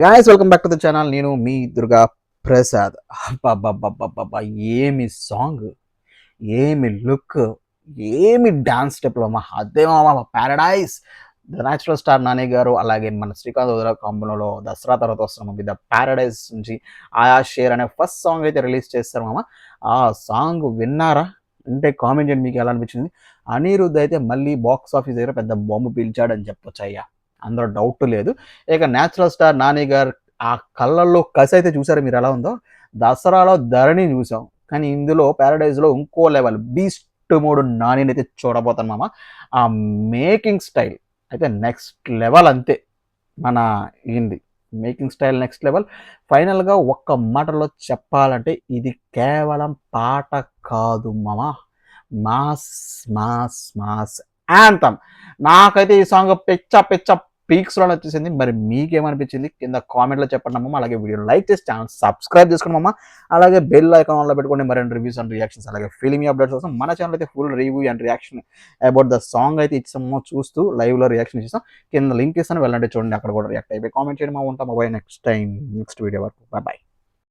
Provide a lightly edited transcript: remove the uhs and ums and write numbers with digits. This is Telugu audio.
Guys welcome back to the channel. నేను మీ దుర్గా ప్రసాద్. అబ్బబ్బబ్బబ్బబ్బబ్బా! ఏమి సాంగ్, ఏమి లుక్, ఏమి డాన్స్ స్టెప్‌లు అమ్మ! అదే మామ paradise. The natural star Nani గారు అలాగే మన శ్రీకాంత్ వదిలా కాంబినేషన్‌లో దసరా తర్వాత వస్తున్న మూవీ ద పారడైజ్ నుంచి 'ఆయా షేర్' అనే ఫస్ట్ సాంగ్ అయితే రిలీజ్ చేశారు మామ. ఆ సాంగ్ విన్నారా? అంటే కామెంట్ చేయండి మీకు ఎలా అనిపించింది. అనిరుద్ అయితే మళ్ళీ బాక్స్ ఆఫీస్ దగ్గర పెద్ద బాంబు పీల్చాడని చెప్పొచ్చయ్యా. అందులో డౌట్ లేదు. ఇక నేచురల్ స్టార్ నాని గారు ఆ కళ్ళల్లో కసి అయితే చూసారు మీరు ఎలా ఉందో. దసరాలో ధరణి చూసాం. కానీ ఇందులో పారడైజ్‌లో ఇంకో లెవెల్ బీస్ట్ మోడ్ నానిని అయితే చూడబోతున్నాం మామ. ఆ మేకింగ్ స్టైల్ అయితే నెక్స్ట్ లెవెల్ అంతే. మన ఈయనది మేకింగ్ స్టైల్ నెక్స్ట్ లెవెల్. ఫైనల్‌గా ఒక్క మాటలో చెప్పాలంటే ఇది కేవలం పాట కాదు మామ. Mass mass mass anthem. నాకైతే ఈ సాంగ్ పిచ్చ పిచ్చ పీక్స్‌లో నచ్చేసింది. మరి మీకేమనిపించింది? కింద కామెంట్‌లో చెప్పండి అమ్మమ్మ. అలాగే వీడియోని లైక్ చేసి ఛానల్ సబ్స్క్రైబ్ చేసుకోండి అమ్మమ్మ. అలాగే బెల్ ఐకాన్ ఆన్‌లో పెట్టుకోండి మరిన్ని రివ్యూస్ అండ్ రియాక్షన్స్ అలాగే ఫిల్మీ అప్డేట్స్ కోసం మన ఛానల్ అయితే full review and reaction about the song అయితే ఇచ్చాము. చూస్తూ లైవ్‌లో రియాక్షన్ ఇచ్చేసాం. కింద లింక్ ఇస్తాను వెళ్ళండి చూడండి. అక్కడ కూడా రియాక్ట్ అయిపోయి కామెంట్ చేయడం ఉంటాం. Bye next time next video వరకు. బాయ్.